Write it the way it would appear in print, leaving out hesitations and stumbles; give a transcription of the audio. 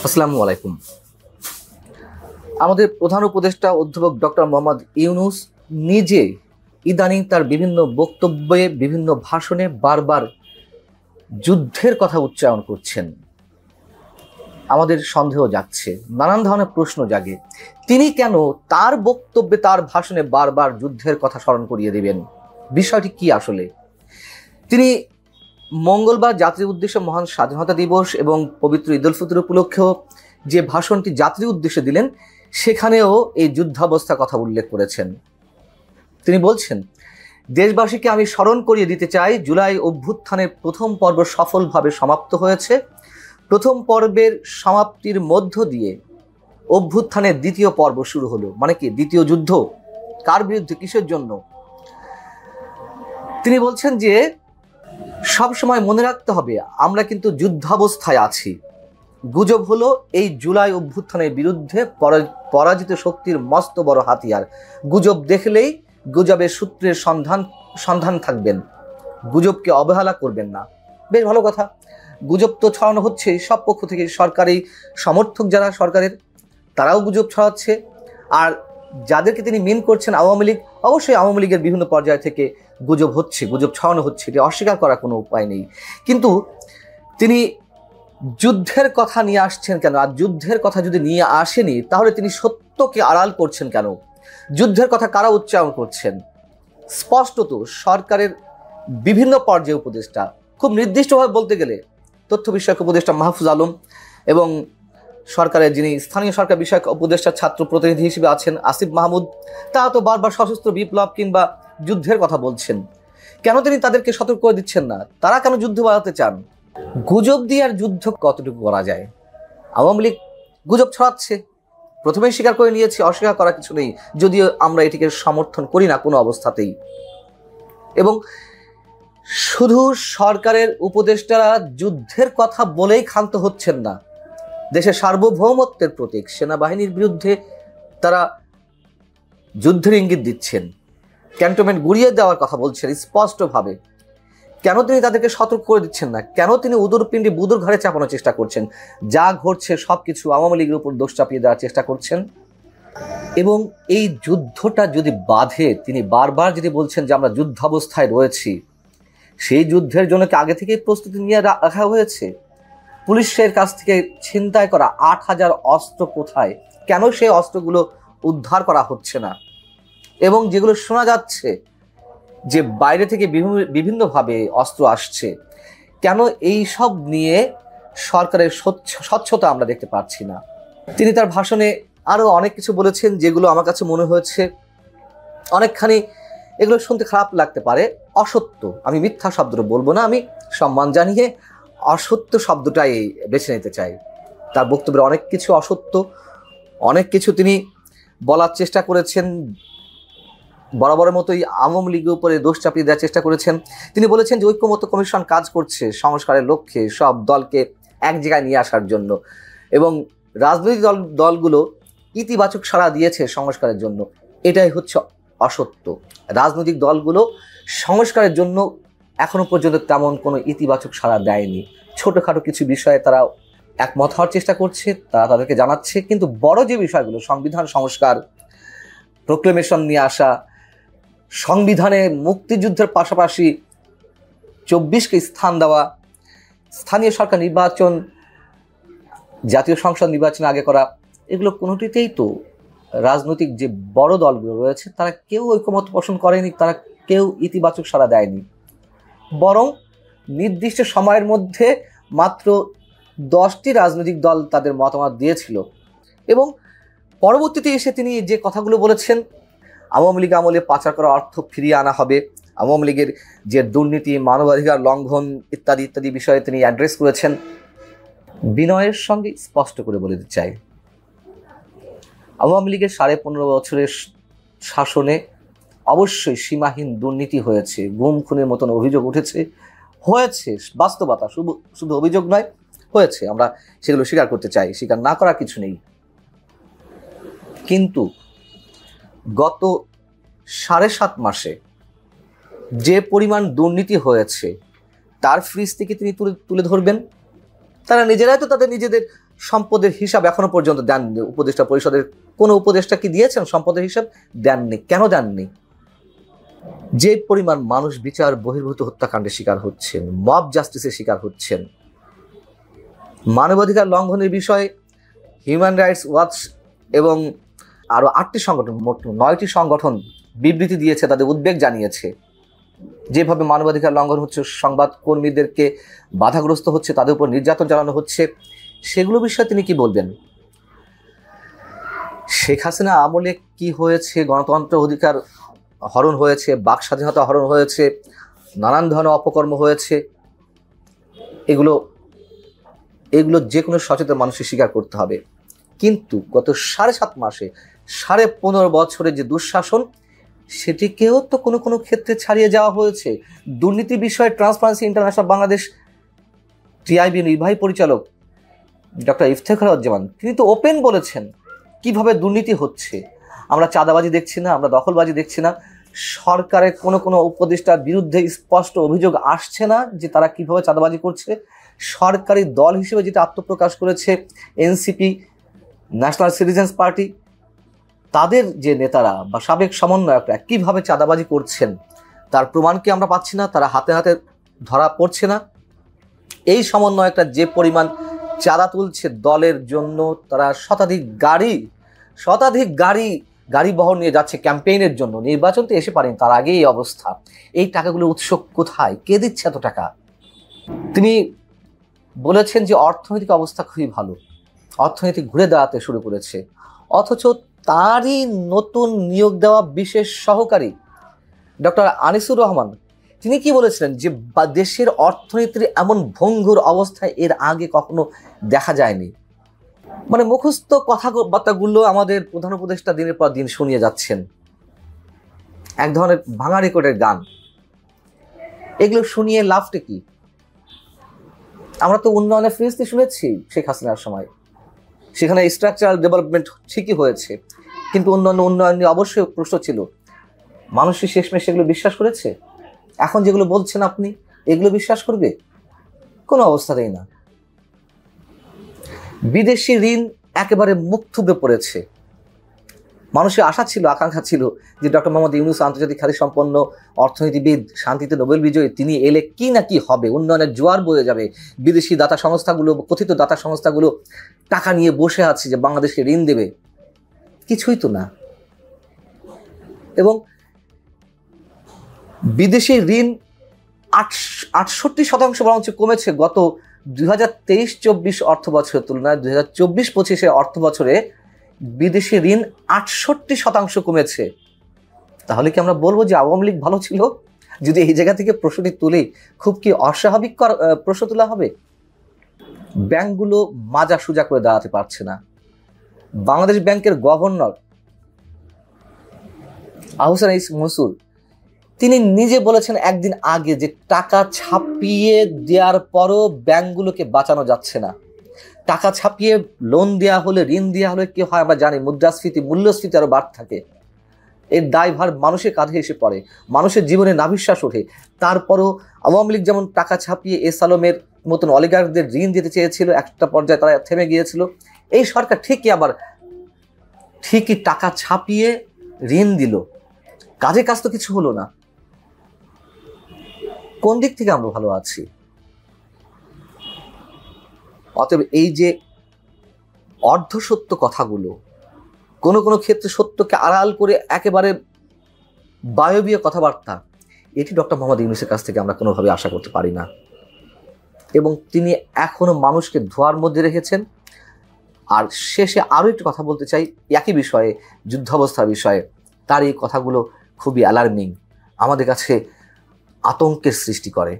আসসালামু আলাইকুম। আমাদের প্রধান উপদেষ্টা অধ্যাপক ডক্টর মোহাম্মদ ইউনূস নিজে ইদানিং তার বিভিন্ন বক্তব্যে বিভিন্ন ভাষণে বারবার যুদ্ধের কথা উচ্চারণ করছেন। আমাদের সন্দেহ জাগছে, নানান ধরনের প্রশ্ন জাগে, তিনি কেন তার বক্তব্যে তার ভাষণে বারবার যুদ্ধের কথা স্মরণ করিয়ে দেবেন? বিষয়টি কি আসলে? তিনি মঙ্গলবার জাতির উদ্দেশ্যে মহান স্বাধীনতা দিবস এবং পবিত্র ঈদ উল ফিতর উপলক্ষেও যে ভাষণটি জাতির উদ্দেশ্যে দিলেন সেখানেও এই যুদ্ধাবস্থার কথা উল্লেখ করেছেন। তিনি বলছেন, দেশবাসীকে আমি স্মরণ করিয়ে দিতে চাই, জুলাই অভ্যুত্থানের প্রথম পর্ব সফলভাবে সমাপ্ত হয়েছে। প্রথম পর্বের সমাপ্তির মধ্য দিয়ে অভ্যুত্থানের দ্বিতীয় পর্ব শুরু হলো। মানে কি, দ্বিতীয় যুদ্ধ? কার বিরুদ্ধে, কিসের জন্য? তিনি বলছেন যে সব সময় মনে রাখতে হবে আমরা কিন্তু যুদ্ধাবস্থায় আছি। গুজব হলো এই জুলাই অভ্যুত্থানের বিরুদ্ধে পরাজিত শক্তির মস্ত বড় হাতিয়ার। গুজব দেখলেই গুজবের সূত্রের সন্ধান থাকবেন, গুজবকে অবহেলা করবেন না। বেশ ভালো কথা, গুজব তো ছড়ানো হচ্ছে সব পক্ষ থেকে। সরকারি সমর্থক যারা সরকারের, তারাও গুজব ছড়াচ্ছে। আর যাদেরকে তিনি মিন করছেন আওয়ামী লীগ, অবশ্যই আওয়ামী লীগের বিভিন্ন পর্যায় থেকে গুজব হচ্ছে, গুজব ছড়ানো হচ্ছে, এটি অস্বীকার করার কোনো উপায় নেই। কিন্তু তিনি যুদ্ধের কথা নিয়ে আসছেন কেন? আর যুদ্ধের কথা যদি নিয়ে আসেনি তাহলে তিনি সত্যকে আড়াল করছেন কেন? যুদ্ধের কথা কারা উচ্চারণ করছেন? স্পষ্টত সরকারের বিভিন্ন পর্যায়ে উপদেষ্টা, খুব নির্দিষ্টভাবে বলতে গেলে তথ্য বিষয়ক উপদেষ্টা মাহফুজ আলম এবং সরকারের যিনি স্থানীয় সরকার বিষয়ক উপদেষ্টা ছাত্র প্রতিনিধি হিসেবে আছেন আসিফ মাহমুদ, তারা তো বারবার সশস্ত্র বিপ্লব কিংবা যুদ্ধের কথা বলছেন। কেন তিনি তাদেরকে সতর্ক করে দিচ্ছেন না? তারা কেন যুদ্ধ বাড়াতে চান? গুজব দিয়ে আর যুদ্ধ কতটুকু করা যায়? আওয়ামী লীগ গুজব ছড়াচ্ছে, প্রথমেই স্বীকার করে নিয়েছি, অস্বীকার করার কিছু নেই, যদিও আমরা এটিকে সমর্থন করি না কোনো অবস্থাতেই। এবং শুধু সরকারের উপদেষ্টারা যুদ্ধের কথা বলেই ক্ষান্ত হচ্ছেন না। দেশের সার্বভৌমত্বের প্রতীক সেনাবাহিনীর বিরুদ্ধে তারা যুদ্ধের ইঙ্গিত দিচ্ছেন, ক্যান্টনমেন্ট গুড়িয়ে দেওয়ার কথা বলছেন স্পষ্টভাবে। কেন তিনি তাদেরকে সতর্ক করে দিচ্ছেন না? কেন তিনি উদরপিণ্ডি বুদুর ঘরে চাপানোর চেষ্টা করছেন? যা ঘটছে সবকিছু আওয়ামী লীগের উপর দোষ চাপিয়ে দেওয়ার চেষ্টা করছেন। এবং এই যুদ্ধটা যদি বাধে, তিনি বারবার যদি বলছেন যে আমরা যুদ্ধাবস্থায় রয়েছি, সেই যুদ্ধের জন্য কি আগে থেকেই প্রস্তুতি নিয়ে রাখা হয়েছে? পুলিশের কাছ থেকে ছিনতাই করা ৮,০০০ অস্ত্র কোথায়? কেন সেই অস্ত্রগুলো উদ্ধার করা হচ্ছে না? এবং যেগুলো শোনা যাচ্ছে যে বাইরে থেকে বিভিন্নভাবে অস্ত্র আসছে, কেন এই সব নিয়ে সরকারের স্বচ্ছতা আমরা দেখতে পাচ্ছি না? তিনি তার ভাষণে আরও অনেক কিছু বলেছেন যেগুলো আমার কাছে মনে হয়েছে অনেকখানি, এগুলো শুনতে খারাপ লাগতে পারে, অসত্য। আমি মিথ্যা শব্দটা বলবো না, আমি সম্মান জানিয়ে অসত্য শব্দটাই বেছে নিতে চাই। তার বক্তব্যের অনেক কিছু অসত্য, অনেক কিছু তিনি বলার চেষ্টা করেছেন, বরাবরের মতোই আওয়ামী লীগের উপরে দোষ চাপিয়ে দেওয়ার চেষ্টা করেছেন। তিনি বলেছেন যে ঐক্যমত্য কমিশন কাজ করছে সংস্কারের লক্ষ্যে, সব দলকে এক জায়গায় নিয়ে আসার জন্য, এবং রাজনৈতিক দলগুলো ইতিবাচক সাড়া দিয়েছে সংস্কারের জন্য। এটাই হচ্ছে অসত্য। রাজনৈতিক দলগুলো সংস্কারের জন্য এখনো পর্যন্ত তেমন কোনো ইতিবাচক সাড়া দেয়নি। ছোটোখাটো কিছু বিষয়ে তারা একমত হওয়ার চেষ্টা করছে, তারা তাদেরকে জানাচ্ছে, কিন্তু বড় যে বিষয়গুলো, সংবিধান সংস্কার, প্রোক্লেমেশন নিয়ে আসা, সংবিধানে মুক্তিযুদ্ধের পাশাপাশি 24কে স্থান দেওয়া, স্থানীয় সরকার নির্বাচন জাতীয় সংসদ নির্বাচন আগে করা, এগুলো কোনোটিতেই তো রাজনৈতিক যে বড় দলগুলো রয়েছে তারা কেউ ঐকমত্য পোষণ করেনি, তারা কেউ ইতিবাচক সাড়া দেয়নি। বরং নির্দিষ্ট সময়ের মধ্যে মাত্র 10টি রাজনৈতিক দল তাদের মতামত দিয়েছিল। এবং পরবর্তীতে এসে তিনি যে কথাগুলো বলেছেন, আওয়ামী লীগ আমলে পাচার করা অর্থ ফিরিয়ে আনা হবে, আওয়ামী লীগের যে দুর্নীতি, মানবাধিকার লঙ্ঘন ইত্যাদি ইত্যাদি বিষয়ে তিনি অ্যাড্রেস করেছেন। বিনয়ের সঙ্গে স্পষ্ট করে বলে দিতে চাই, আওয়ামী লীগের 15.5 বছরের শাসনে অবশ্যই সীমাহীন দুর্নীতি হয়েছে, গুম খুনের মতন অভিযোগ উঠেছে, হয়েছে, বাস্তবতা, শুধু অভিযোগ নয়, হয়েছে। আমরা সেগুলো স্বীকার করতে চাই, স্বীকার না করার কিছু নেই। কিন্তু গত 7.5 মাসে যে পরিমাণ দুর্নীতি হয়েছে তার ফ্রিজ থেকে তিনি তুলে ধরবেন? তারা নিজেরাই তো তাদের নিজেদের সম্পদের হিসাব এখনো পর্যন্ত দেননি। উপদেষ্টা পরিষদের কোনো উপদেষ্টা কি দিয়েছেন সম্পদের হিসাব? দেননি। কেন দেননি? যে পরিমাণ মানুষ বিচার বহির্ভূত হত্যাকাণ্ডের শিকার হচ্ছেন, মব জাস্টিসের শিকার হচ্ছেন, মানবাধিকার লঙ্ঘনের বিষয়ে হিউম্যান রাইটস ওয়াচ এবং আরও 8টি সংগঠন, মোট 9টি সংগঠন বিবৃতি দিয়েছে, তাদের উদ্বেগ জানিয়েছে। যেভাবে মানবাধিকার লঙ্ঘন হচ্ছে, সংবাদ কর্মীদেরকে বাধাগ্রস্ত হচ্ছে, তাদের উপর নির্যাতন চালানো হচ্ছে, সেগুলো বিষয়ে তিনি কি বলবেন? শেখ হাসিনা আমলে কি হয়েছে? গণতন্ত্র অধিকার হরণ হয়েছে, বাক স্বাধীনতা হরণ হয়েছে, নানান ধরনের অপকর্ম হয়েছে। এগুলো যে কোনো সচেতন মানুষের স্বীকার করতে হবে। কিন্তু গত 7.5 মাসে, 15.5 বছরে যে দুঃশাসন, সেটিকেও তো কোনো কোনো ক্ষেত্রে ছাড়িয়ে যাওয়া হয়েছে। দুর্নীতি বিষয়ে ট্রান্সপারেন্সি ইন্টারন্যাশনাল বাংলাদেশ টিআইবি নির্বাহী পরিচালক ডক্টর ইফতেখারুজ্জামান, তিনি তো ওপেন বলেছেন কিভাবে দুর্নীতি হচ্ছে। আমরা চাঁদাবাজি দেখছি না, আমরা দখলবাজি দেখছি না। সরকারের কোনো উপদেষ্টার বিরুদ্ধে স্পষ্ট অভিযোগ আসছে না যে তারা কিভাবে চাঁদাবাজি করছে। সরকারি দল হিসেবে যেটা আত্মপ্রকাশ করেছে এনসিপি, ন্যাশনাল সিটিজেন্স পার্টি, তাদের যে নেতারা বা সাবেক সমন্বয়করা কিভাবে চাঁদাবাজি করছেন তার প্রমাণ কি আমরা পাচ্ছি না? তারা হাতে হাতে ধরা পড়ছে না? এই সমন্বয়করা যে পরিমাণ চাঁদা তুলছে দলের জন্য, তারা শতাধিক গাড়ি বহর নিয়ে যাচ্ছে ক্যাম্পেইনের জন্য। নির্বাচন তো এসে পারেন, তার আগে এই অবস্থা। এই টাকাগুলোর উৎস কোথায়? কে দিচ্ছে এত টাকা? তিনি বলেছেন যে অর্থনৈতিক অবস্থা খুবই ভালো, অর্থনীতি ঘুরে দাঁড়াতে শুরু করেছে, অথচ তারই নতুন নিয়োগ দেওয়া বিশেষ সহকারী ডক্টর আনিসুর রহমান, তিনি কি বলেছিলেন যে দেশের অর্থনীতির এমন ভঙ্গুর অবস্থায় এর আগে কখনো দেখা যায়নি। মানে মুখস্থ কথাবার্তাগুলো আমাদের প্রধান উপদেষ্টা দিনের পর দিন শুনিয়ে যাচ্ছেন, এক ধরনের ভাঙা রেকর্ডের গান। এগুলো শুনিয়ে লাভটা কি? আমরা তো উন্নয়নের ফিরিস্তি শুনেছি শেখ হাসিনার সময়, সেখানে স্ট্রাকচারাল ডেভেলপমেন্ট ঠিকই হয়েছে, কিন্তু উন্নয়ন নিয়ে অবশ্যই প্রশ্ন ছিল। মানুষই শেষমেশ সেগুলো বিশ্বাস করেছে। এখন যেগুলো বলছেন আপনি, এগুলো বিশ্বাস করবে? কোনো অবস্থাতেই না। বিদেশি ঋণ একেবারে মুখ থুবড়ে পড়েছে। মানুষের আশা ছিল, আকাঙ্ক্ষা ছিল যে ডক্টর মোহাম্মদ ইউনূস আন্তর্জাতিক খ্যাতি সম্পন্ন অর্থনীতিবিদ, শান্তিতে নোবেল বিজয়ী, তিনি এলে কি না কি হবে, উন্নয়নের জোয়ার বয়ে যাবে। বিদেশি দাতা সংস্থাগুলো, কথিত দাতা সংস্থাগুলো টাকা নিয়ে বসে আছে যে বাংলাদেশকে ঋণ দেবে, কিছুই তো না। এবং বিদেশি ঋণ 68% বরঞ্চ কমেছে গত 2023-24 অর্থ বছরের তুলনায়। 2024-25 অর্থ বছরে বিদেশি ঋণ 68% কমেছে। তাহলে কি আমরা বলবো যে আওয়ামী লীগ ভালো ছিল? যদি এই জায়গা থেকে প্রশ্নটি তুলি, খুব কি অস্বাভাবিক প্রশ্ন তোলা হবে? ব্যাংকগুলো মাজা সুজা করে দাঁড়াতে পারছে না। বাংলাদেশ ব্যাংকের গভর্নর আহসান এইচ মনসুর, তিনি নিজে বলেছেন একদিন আগে যে টাকা ছাপিয়ে দেওয়ার পরও ব্যাংকগুলোকে বাঁচানো যাচ্ছে না। টাকা ছাপিয়ে লোন দেওয়া হলে, ঋণ দেওয়া হলে কি হয় আমরা জানি, মুদ্রাস্ফীতি, মূল্যস্ফীতি আরো বাড়তে থাকে। এর দায়ভার মানুষের কাঁধে এসে পড়ে, মানুষের জীবনে নাভিশ্বাস ওঠে। তারপরও আওয়ামী লীগ যেমন টাকা ছাপিয়ে এস আলমের মতন অলিগারদের ঋণ দিতে চেয়েছিল, একটা পর্যায়ে তারা থেমে গিয়েছিল। এই সরকার ঠিকই টাকা ছাপিয়ে ঋণ দিল, কাজ তো কিছু হলো না। কোন দিক থেকে আমরা ভালো আছি? অতএব এই যে অর্ধসত্য কথাগুলো, কোনো ক্ষেত্রে সত্যকে আড়াল করে একেবারে বায়বীয় কথাবার্তা, এটি ডক্টর মোহাম্মদ ইউনূসের কাছ থেকে আমরা কোনোভাবে আশা করতে পারি না। এবং তিনি এখনো মানুষকে ধোয়ার মধ্যে রেখেছেন। আর শেষে আরও একটু কথা বলতে চাই একই বিষয়ে, যুদ্ধাবস্থার বিষয়ে। তার এই কথাগুলো খুবই অ্যালার্মিং, আমাদের কাছে আতঙ্কের সৃষ্টি করে।